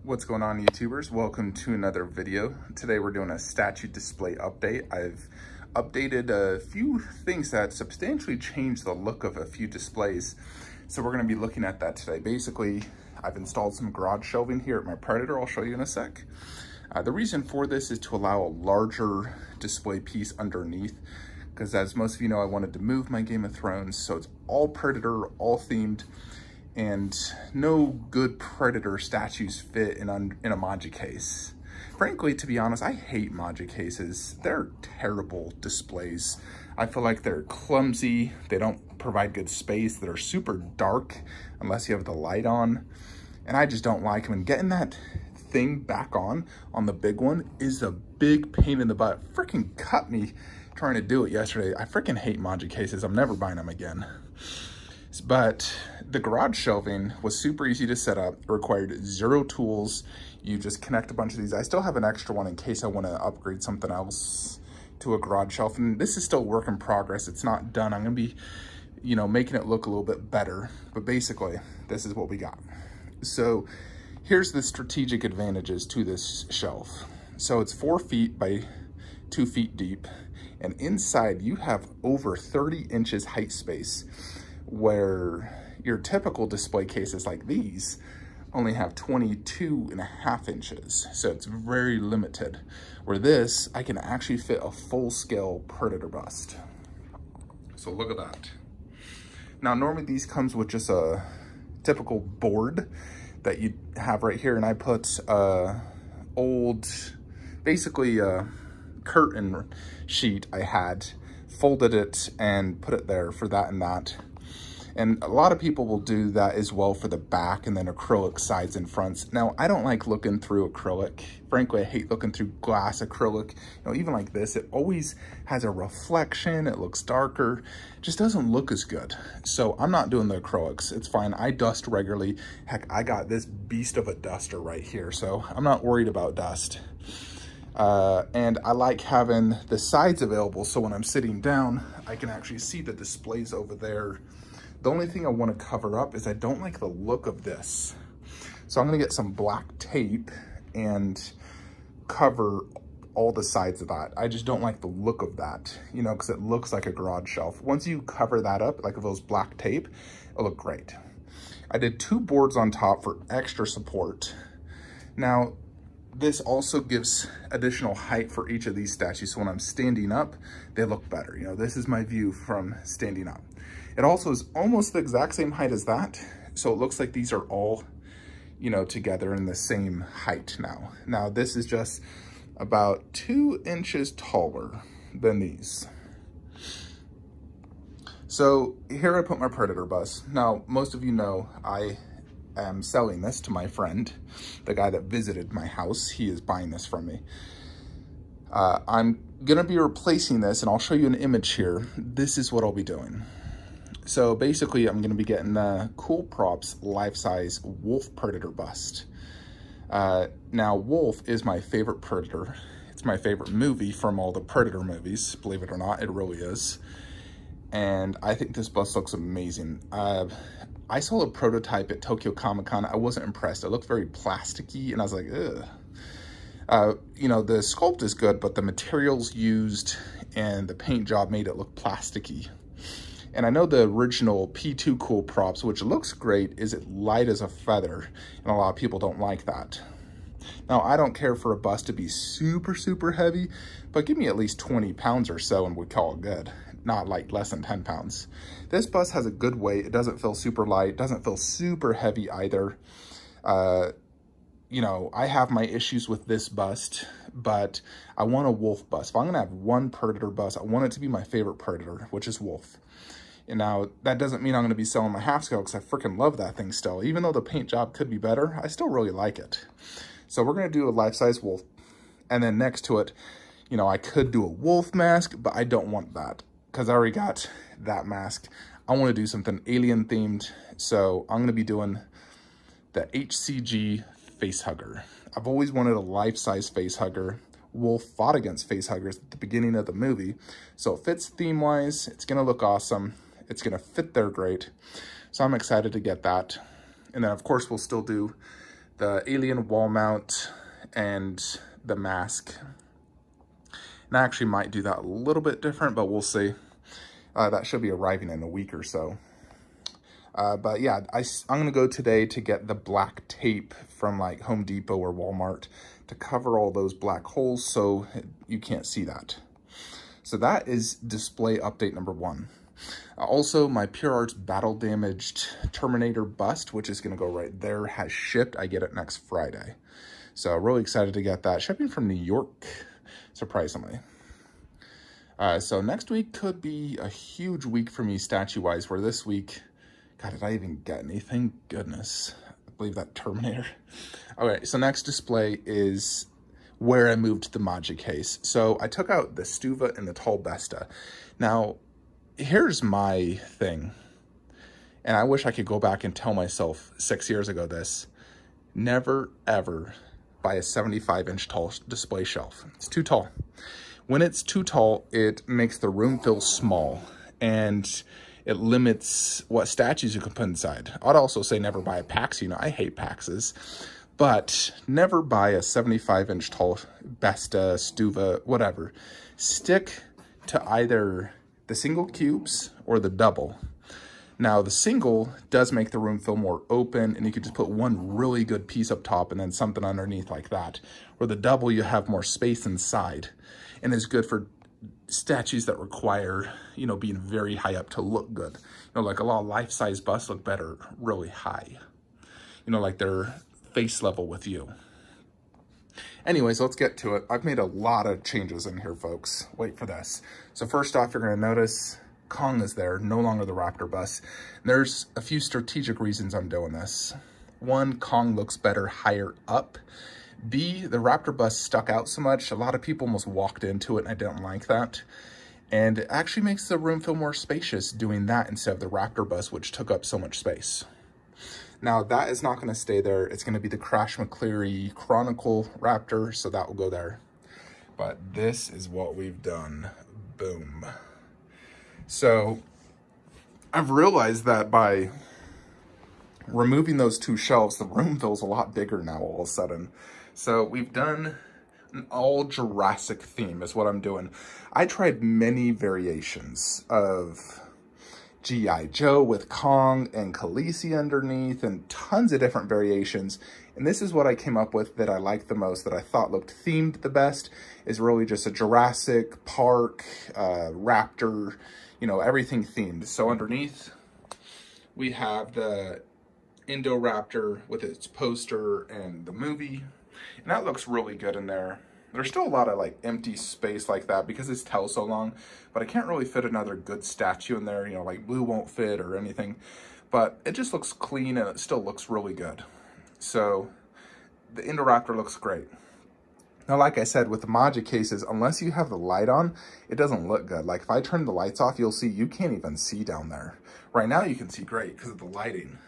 What's going on, YouTubers? Welcome to another video. Today we're doing a statue display update. I've updated a few things that substantially changed the look of a few displays. So we're going to be looking at that today. Basically, I've installed some garage shelving here at my Predator. I'll show you in a sec. The reason for this is to allow a larger display piece underneath, because as most of you know, I wanted to move my Game of Thrones, so it's all Predator, all themed, and no good Predator statues fit in a Maji case. Frankly, to be honest, I hate Maji cases. They're terrible displays. I feel like they're clumsy, they don't provide good space, they're super dark unless you have the light on, and I just don't like them. And getting that thing back on the big one is a big pain in the butt. Freaking cut me trying to do it yesterday. I freaking hate Maji cases. I'm never buying them again. But the garage shelving was super easy to set up. It required zero tools. You just connect a bunch of these. I still have an extra one in case I want to upgrade something else to a garage shelf. And this is still work in progress. It's not done. I'm going to be, making it look a little bit better. But basically, this is what we got. So here's the strategic advantages to this shelf. So it's 4 feet by 2 feet deep. And inside you have over 30 inches height space, where your typical display cases like these only have 22.5 inches. So it's very limited. Where this, I can actually fit a full-scale Predator bust. So look at that. Now, normally these comes with just a typical board that you have right here, and I put basically a curtain sheet I had, folded it and put it there for that and that. And a lot of people will do that as well for the back, and then acrylic sides and fronts. Now, I don't like looking through acrylic. Frankly, I hate looking through glass acrylic. Even like this, it always has a reflection. It looks darker. It just doesn't look as good. So I'm not doing the acrylics. It's fine. I dust regularly. Heck, I got this beast of a duster right here, so I'm not worried about dust. And I like having the sides available, so when I'm sitting down, I can actually see the displays over there. The only thing I want to cover up is I don't like the look of this. So I'm going to get some black tape and cover all the sides of that. I just don't like the look of that, because it looks like a garage shelf. Once you cover that up, like those black tape, it'll look great. I did 2 boards on top for extra support. Now, this also gives additional height for each of these statues. So when I'm standing up, they look better. This is my view from standing up. It also is almost the exact same height as that. So it looks like these are all, together in the same height now. Now this is just about 2 inches taller than these. So here I put my Predator bust. Now, most of you know I am selling this to my friend, the guy that visited my house. He is buying this from me. I'm gonna be replacing this, and I'll show you an image here. This is what I'll be doing. So basically, I'm gonna be getting the Cool Props life-size Wolf Predator bust. Now, Wolf is my favorite Predator. It's my favorite movie from all the Predator movies, believe it or not, it really is. And I think this bust looks amazing. I saw a prototype at Tokyo Comic Con. I wasn't impressed. It looked very plasticky, and I was like, ugh. The sculpt is good, but the materials used and the paint job made it look plasticky. And I know the original P2 Cool Props, which looks great, is it light as a feather, and a lot of people don't like that. Now, I don't care for a bust to be super, super heavy, but give me at least 20 pounds or so and we'd call it good. Not like less than 10 pounds. This bust has a good weight. It doesn't feel super light, doesn't feel super heavy either. I have my issues with this bust, but I want a Wolf bust. If I'm gonna have one Predator bust, I want it to be my favorite Predator, which is Wolf. And now, that doesn't mean I'm gonna be selling my half scale, because I freaking love that thing still. Even though the paint job could be better, I still really like it. So we're gonna do a life-size Wolf. And then next to it, I could do a Wolf mask, but I don't want that, because I already got that mask. I want to do something alien themed, so I'm going to be doing the HCG face hugger. I've always wanted a life-size face hugger. Wolf fought against face huggers at the beginning of the movie, so it fits theme-wise. It's going to look awesome. It's going to fit there great, so I'm excited to get that. And then, of course, we'll still do the alien wall mount, and the mask. And I actually might do that a little bit different, but we'll see. That should be arriving in a week or so. But yeah, I'm gonna go today to get the black tape from like Home Depot or Walmart to cover all those black holes so you can't see that. So that is display update number 1. Also, my Pure Arts battle damaged Terminator bust, which is gonna go right there, has shipped. I get it next Friday. So really excited to get that. Shipping from New York, surprisingly. So next week could be a huge week for me statue-wise, where this week, God, did I even get anything? Goodness, I believe that Terminator. Okay, so next display is where I moved the Magic case. So I took out the Stuva and the Tall Besta. Now, here's my thing, and I wish I could go back and tell myself 6 years ago this: never, ever buy a 75-inch tall display shelf. It's too tall. When it's too tall, it makes the room feel small, and it limits what statues you can put inside. I'd also say never buy a Pax. You know, I hate Paxes, but never buy a 75-inch tall Besta, Stuva, whatever. Stick to either the single cubes or the double. Now, the single does make the room feel more open, and you could just put one really good piece up top and then something underneath like that. Or the double, you have more space inside, and is good for statues that require, you know, being very high up to look good. You know, like a lot of life-size busts look better really high. You know, like they're face level with you. Anyways, let's get to it. I've made a lot of changes in here, folks. Wait for this. So first off, you're gonna notice Kong is there, no longer the Raptor bust. There's a few strategic reasons I'm doing this. 1, Kong looks better higher up. B, the Raptor bust stuck out so much, a lot of people almost walked into it, and I didn't like that. And it actually makes the room feel more spacious doing that instead of the Raptor bust, which took up so much space. Now, that is not going to stay there. It's going to be the Crash McCleary Chronicle Raptor, so that will go there. But this is what we've done. Boom. So I've realized that by removing those 2 shelves, the room feels a lot bigger now all of a sudden. So we've done an all Jurassic theme is what I'm doing. I tried many variations of G.I. Joe with Kong and Khaleesi underneath and tons of different variations. And this is what I came up with that I liked the most, that I thought looked themed the best, is really just a Jurassic Park, Raptor, you know, everything themed. So underneath, we have the Indoraptor with its poster and the movie. And that looks really good in there. There's still a lot of like empty space like that because it's held so long, but I can't really fit another good statue in there, you know, like Blue won't fit or anything, but it just looks clean and it still looks really good. So the Indoraptor looks great. Now, like I said, with the Magic cases, unless you have the light on, it doesn't look good. Like if I turn the lights off, you'll see you can't even see down there. Right now you can see great because of the lighting.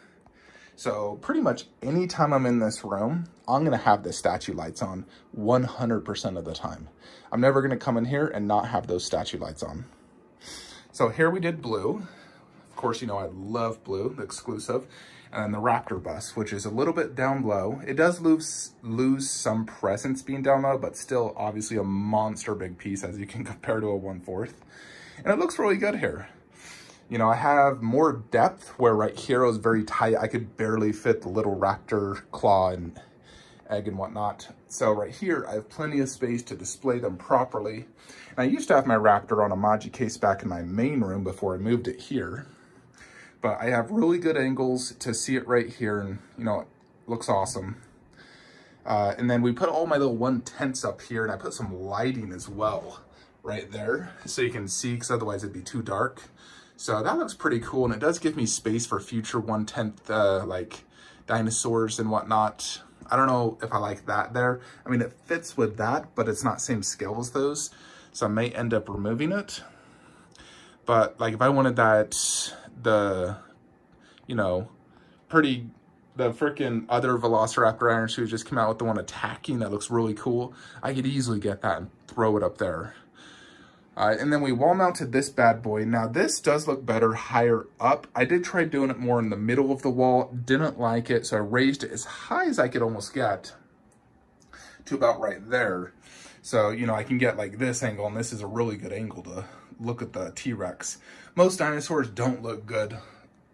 So pretty much anytime I'm in this room, I'm gonna have the statue lights on 100% of the time. I'm never gonna come in here and not have those statue lights on. So here we did blue. Of course, you know, I love blue, the exclusive. And the Raptor bust, which is a little bit down low. It does lose some presence being down low, but still obviously a monster big piece as you can compare to a 1/4. And it looks really good here. You know, I have more depth where right here it was very tight. I could barely fit the little Raptor claw and egg and whatnot. So right here, I have plenty of space to display them properly. And I used to have my Raptor on a Magic case back in my main room before I moved it here. But I have really good angles to see it right here, and you know, it looks awesome. And then we put all my little 1/10s up here, and I put some lighting as well right there, so you can see, because otherwise it'd be too dark. So that looks pretty cool, and it does give me space for future 1/10 like dinosaurs and whatnot. I don't know if I like that there. I mean, it fits with that, but it's not same scale as those, so I may end up removing it. But like if I wanted that, you know, the freaking other Velociraptor Iron Shoe just came out with the one attacking that looks really cool, I could easily get that and throw it up there. And then we wall mounted this bad boy. Now this does look better higher up. I did try doing it more in the middle of the wall, didn't like it, so I raised it as high as I could almost get to about right there. So, you know, I can get like this angle, and this is a really good angle to look at the T-Rex. Most dinosaurs don't look good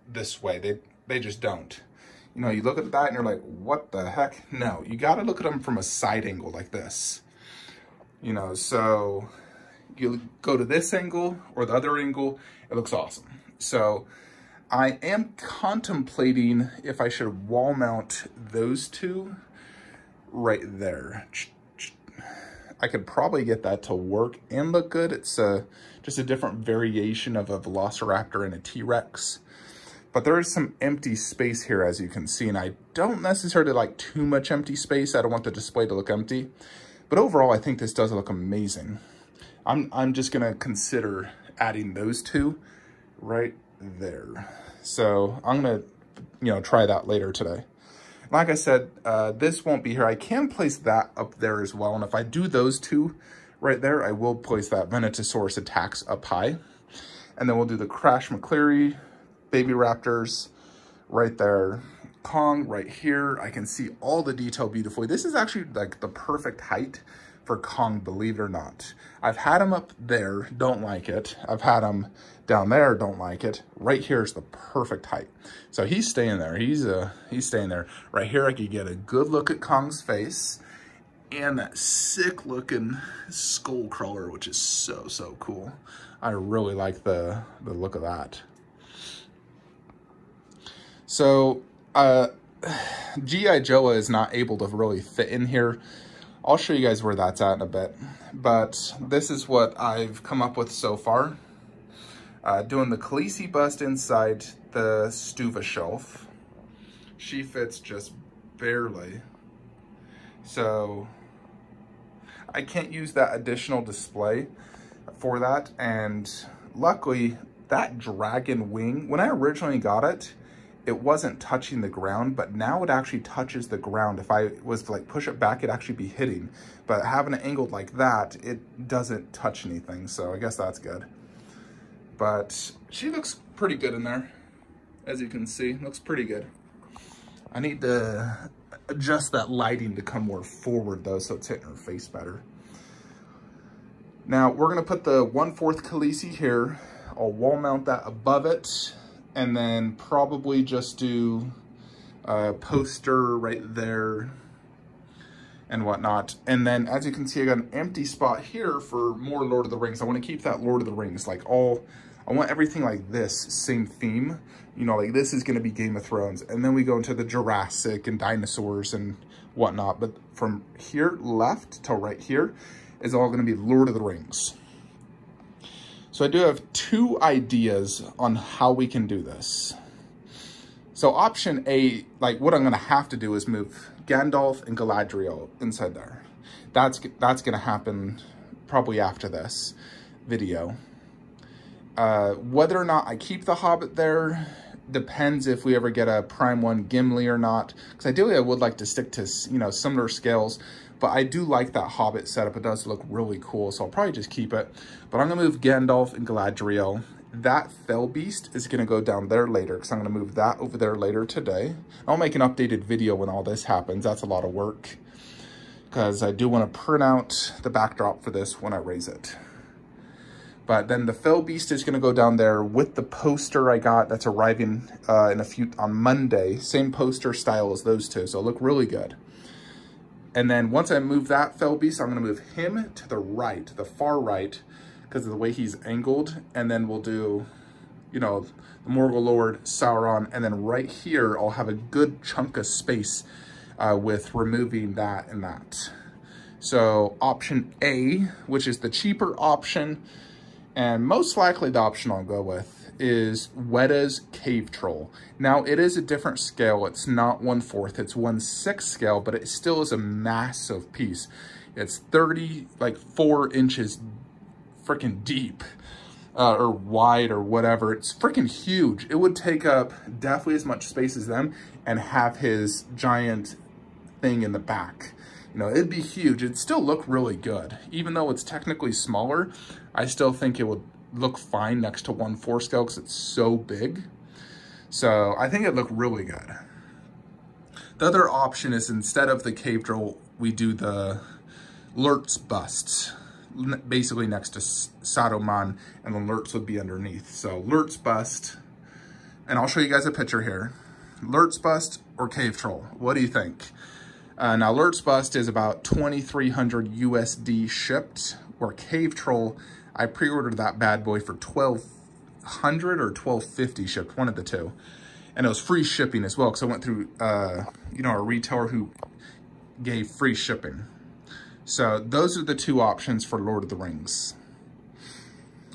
this way. They just don't. You know, you look at that and you're like, what the heck? No, you gotta look at them from a side angle like this. You know, so you go to this angle or the other angle, it looks awesome. So I am contemplating if I should wall mount those two right there. I could probably get that to work and look good. It's just a different variation of a Velociraptor and a T-Rex. But there is some empty space here, as you can see, and I don't necessarily like too much empty space. I don't want the display to look empty. But overall, I think this does look amazing. I'm just gonna consider adding those two right there. So I'm gonna, you know, try that later today. Like I said, this won't be here. I can place that up there as well. And if I do those two right there, I will place that Venetosaurus Attacks up high. And then we'll do the Crash McCleary, Baby Raptors right there. Kong right here. I can see all the detail beautifully. This is actually like the perfect height for Kong, believe it or not. I've had him up there, don't like it. I've had him down there, don't like it. Right here is the perfect height. So he's staying there. He's staying there. Right here, I could get a good look at Kong's face and that sick looking skull crawler, which is so, so cool. I really like the look of that. So, G.I. Joe is not able to really fit in here. I'll show you guys where that's at in a bit. But this is what I've come up with so far. Doing the Khaleesi bust inside the Stuva shelf. She fits just barely. So, I can't use that additional display for that. And luckily, that dragon wing, when I originally got it, it wasn't touching the ground, but now it actually touches the ground. If I was to like push it back, it'd actually be hitting. But having it angled like that, it doesn't touch anything. So I guess that's good. But she looks pretty good in there. As you can see, looks pretty good. I need to adjust that lighting to come more forward though, so it's hitting her face better. Now we're gonna put the 1/4 Khaleesi here. I'll wall mount that above it. And then probably just do a poster right there and whatnot. And then as you can see, I got an empty spot here for more Lord of the Rings. I want to keep that Lord of the Rings, like I want everything like this, same theme. You know, like this is going to be Game of Thrones. And then we go into the Jurassic and dinosaurs and whatnot. But from here left to right here is all going to be Lord of the Rings. So I do have two ideas on how we can do this. So option A, like what I'm gonna have to do is move Gandalf and Galadriel inside there. That's gonna happen probably after this video. Whether or not I keep the Hobbit there depends if we ever get a Prime 1 Gimli or not. Because ideally I would like to stick to, you know, similar scales. But I do like that Hobbit setup. It does look really cool, so I'll probably just keep it. But I'm gonna move Gandalf and Galadriel. That Fell Beast is gonna go down there later, because I'm gonna move that over there later today. I'll make an updated video when all this happens. That's a lot of work, because I do wanna print out the backdrop for this when I raise it. But then the Fell Beast is gonna go down there with the poster I got that's arriving on Monday. Same poster style as those two, so it'll look really good. And then once I move that Fell Beast, I'm gonna move him to the right, the far right, because of the way he's angled. And then we'll do, you know, the Morgul Lord, Sauron, and then right here, I'll have a good chunk of space with removing that and that. So option A, which is the cheaper option, and most likely the option I'll go with, is Weta's Cave Troll. Now, it is a different scale. It's not 1/4, it's 1/6 scale, but it still is a massive piece. It's 4 inches freaking deep, or wide, or whatever. It's freaking huge. It would take up definitely as much space as them and have his giant thing in the back. You know, it'd be huge. It'd still look really good. Even though it's technically smaller, I still think it would look fine next to 1/4 scale because it's so big. So I think it'd look really good. The other option is instead of the cave drill, we do the Lurtz bust, basically next to Saruman, and the Lurtz would be underneath. So Lurtz bust, and I'll show you guys a picture here. Lurtz bust or cave troll, what do you think? Now Lurtz bust is about 2,300 USD shipped, where cave troll, I pre-ordered that bad boy for 1,200 or 1,250 shipped, one of the two. And it was free shipping as well, because I went through, you know, a retailer who gave free shipping. So those are the two options for Lord of the Rings.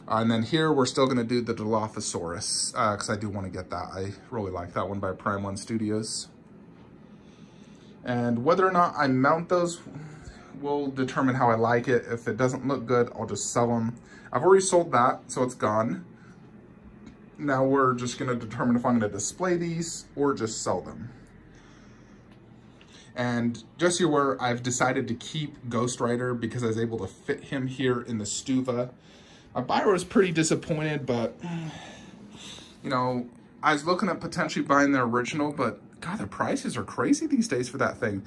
And then here, we're still gonna do the Dilophosaurus, because I do wanna get that. I really like that one by Prime One Studios. And whether or not I mount those will determine how I like it. If it doesn't look good, I'll just sell them. I've already sold that, so it's gone. Now we're just gonna determine if I'm gonna display these or just sell them. And just so you're aware, I've decided to keep Ghost Rider because I was able to fit him here in the Stuva. My buyer was pretty disappointed, but you know, I was looking at potentially buying the original, but God, the prices are crazy these days for that thing.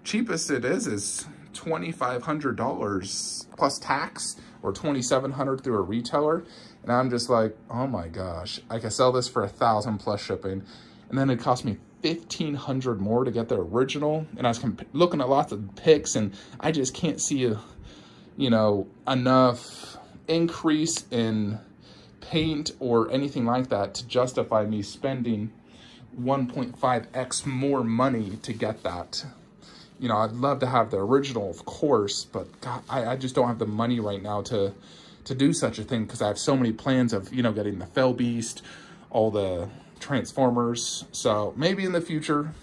Cheapest it is $2,500 plus tax, or $2,700 through a retailer. And I'm just like, oh my gosh, I could sell this for $1,000 plus shipping. And then it cost me $1,500 more to get the original. And I was looking at lots of pics, and I just can't see a, you know, enough increase in paint or anything like that to justify me spending 1.5x more money to get that. You know, I'd love to have the original, of course, but God, I just don't have the money right now to do such a thing, because I have so many plans of, you know, getting the Fell Beast, all the Transformers. So maybe in the future.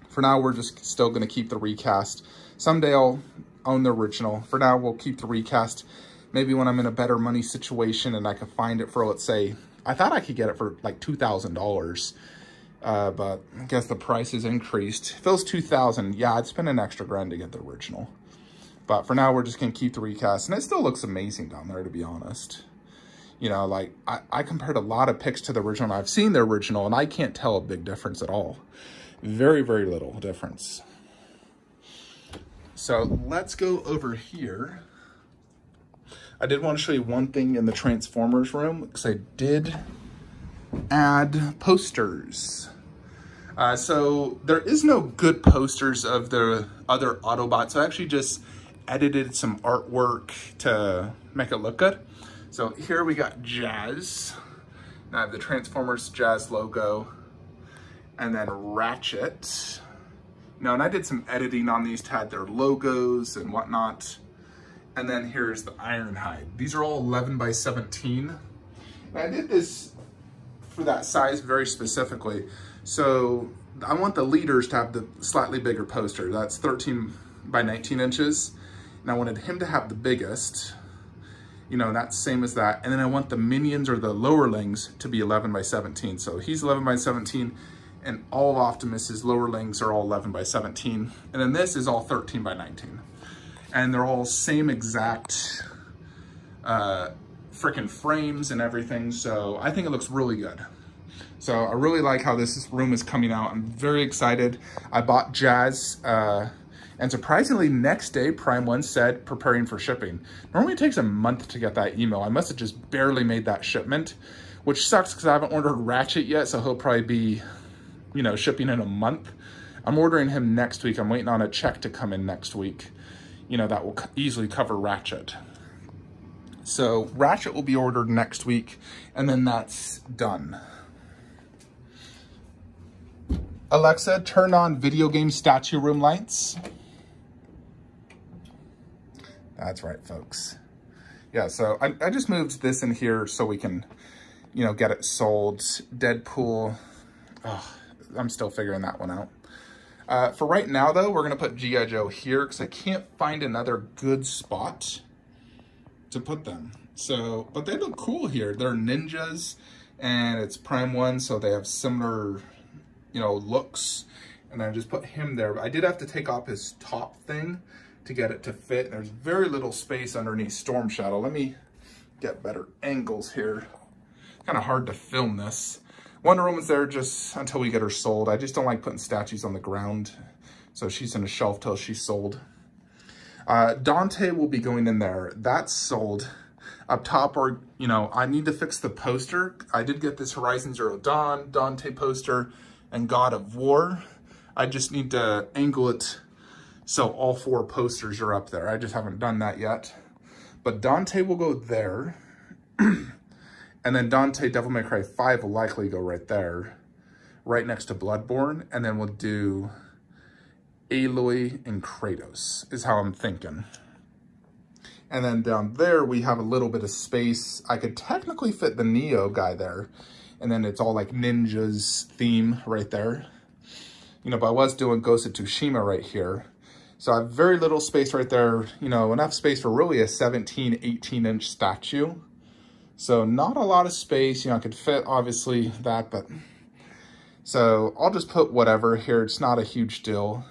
For now, we're just still going to keep the recast. Someday I'll own the original. For now, we'll keep the recast. Maybe when I'm in a better money situation and I can find it for, let's say, I thought I could get it for like $2,000. But I guess the price has increased. If it was $2,000, yeah, I'd spend an extra grand to get the original. But for now, we're just going to keep the recast. And it still looks amazing down there, to be honest. You know, like, I compared a lot of pics to the original. And I've seen the original, and I can't tell a big difference at all. Very, very little difference. So let's go over here. I did want to show you one thing in the Transformers room, because I did add posters. So there is no good posters of the other Autobots. So I actually just edited some artwork to make it look good. So here we got Jazz. I have the Transformers Jazz logo, and then Ratchet. No, and I did some editing on these to add their logos and whatnot. And then here's the Ironhide. These are all 11 by 17. And I did this for that size very specifically. So I want the leaders to have the slightly bigger poster. That's 13 by 19 inches. And I wanted him to have the biggest, you know, that's same as that. And then I want the minions or the lowerlings to be 11 by 17. So he's 11 by 17, and all of Optimus's lowerlings are all 11 by 17. And then this is all 13 by 19. And they're all same exact freaking frames and everything. So I think it looks really good. So I really like how this room is coming out. I'm very excited. I bought Jazz, and surprisingly, next day, Prime One said preparing for shipping. Normally it takes a month to get that email. I must have just barely made that shipment, which sucks because I haven't ordered Ratchet yet, so he'll probably be, you know, shipping in a month. I'm ordering him next week. I'm waiting on a check to come in next week. You know, that will easily cover Ratchet. So Ratchet will be ordered next week, and then that's done. Alexa, turn on video game statue room lights. That's right, folks. Yeah, so I just moved this in here so we can, you know, get it sold. Deadpool. Oh, I'm still figuring that one out. For right now, though, we're going to put G.I. Joe here because I can't find another good spot to put them. So, but they look cool here. They're ninjas, and it's Prime One, so they have similar, you know, looks. and I just put him there. But I did have to take off his top thing to get it to fit. There's very little space underneath Storm Shadow. Let me get better angles here. Kind of hard to film this. Wonder Woman's there just until we get her sold. I just don't like putting statues on the ground. So she's in a shelf till she's sold. Dante will be going in there. That's sold. Up top, or, you know, I need to fix the poster. I did get this Horizon Zero Dawn, Dante poster, and God of War. I just need to angle it so all 4 posters are up there. I just haven't done that yet. But Dante will go there. And then Dante Devil May Cry 5 will likely go right there, right next to Bloodborne. And then we'll do Aloy and Kratos, is how I'm thinking. And then down there, we have a little bit of space. I could technically fit the Neo guy there. And then it's all like ninjas theme right there. You know, but I was doing Ghost of Tsushima right here. So I have very little space right there. You know, enough space for really a 17, 18-inch statue. So not a lot of space. You know, I could fit, obviously, that. But so I'll just put whatever here. It's not a huge deal.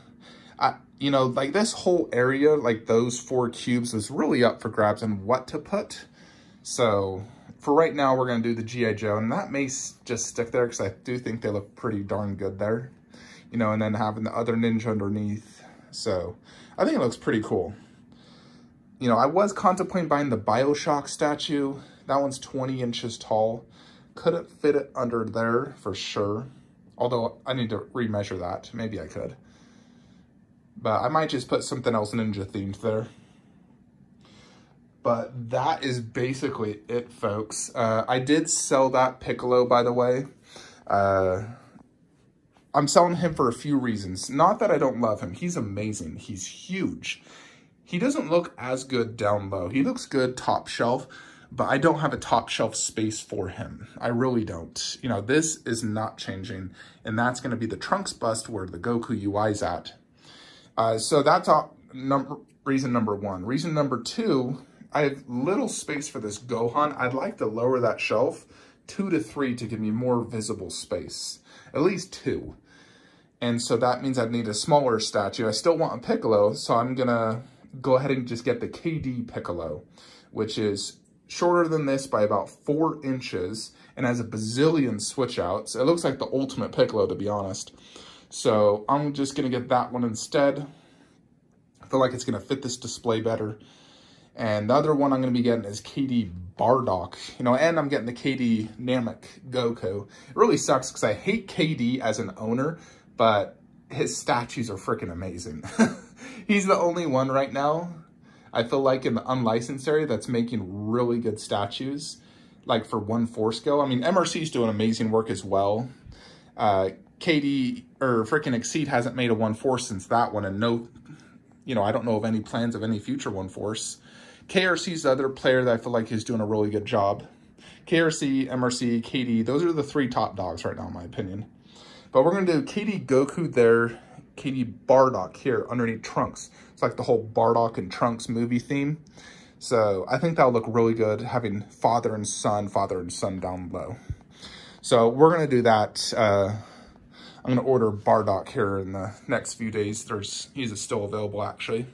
You know, like this whole area, like those 4 cubes is really up for grabs and what to put. So for right now, we're going to do the G.I. Joe. And that may just stick there because I do think they look pretty darn good there. You know, and then having the other ninja underneath. So I think it looks pretty cool. You know, I was contemplating buying the BioShock statue. That one's 20 inches tall. Couldn't fit it under there for sure. Although I need to remeasure that. Maybe I could. But I might just put something else ninja themed there. But that is basically it, folks. I did sell that Piccolo, by the way. I'm selling him for a few reasons. Not that I don't love him. He's amazing. He's huge. He doesn't look as good down low. He looks good top shelf, but I don't have a top shelf space for him. I really don't. You know, this is not changing, and that's going to be the Trunks bust where the Goku UI is at. So that's reason number 1. Reason number 2, I have little space for this Gohan. I'd like to lower that shelf 2 to 3 to give me more visible space. At least 2. And so that means I'd need a smaller statue. I still want a Piccolo, so I'm going to go ahead and just get the KD Piccolo, which is shorter than this by about 4 inches and has a bazillion switch outs. It looks like the ultimate Piccolo, to be honest. So I'm just going to get that one instead. I feel like it's going to fit this display better. And the other one I'm going to be getting is KD Bardock. You know, and I'm getting the KD Namek Goku. It really sucks because I hate KD as an owner, but his statues are freaking amazing. He's the only one right now, I feel like, in the unlicensed area that's making really good statues, like for 1/4 scale. I mean, MRC's doing amazing work as well. KD, or freaking Exceed, hasn't made a 1/4 since that one, and no, you know, I don't know of any plans of any future 1/4s. KRC's the other player that I feel like is doing a really good job. KRC, MRC, KD, those are the 3 top dogs right now, in my opinion. But we're going to do KD Goku there, KD Bardock here underneath Trunks. It's like the whole Bardock and Trunks movie theme. So I think that'll look really good, having father and son down low. So we're going to do that. I'm going to order Bardock here in the next few days. He's still available, actually.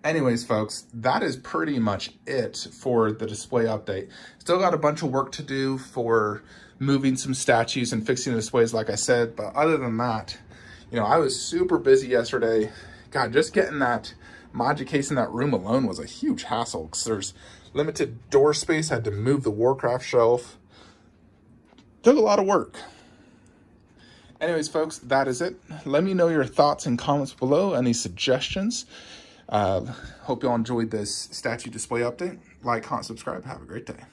Anyways, folks, that is pretty much it for the display update. Still got a bunch of work to do for moving some statues and fixing the displays, like I said. But other than that, you know, I was super busy yesterday. God, just getting that Magic case in that room alone was a huge hassle because there's limited door space. I had to move the Warcraft shelf. Took a lot of work. Anyways, folks, that is it. Let me know your thoughts and comments below. Any suggestions? Hope you all enjoyed this statue display update. Like, comment, subscribe. Have a great day.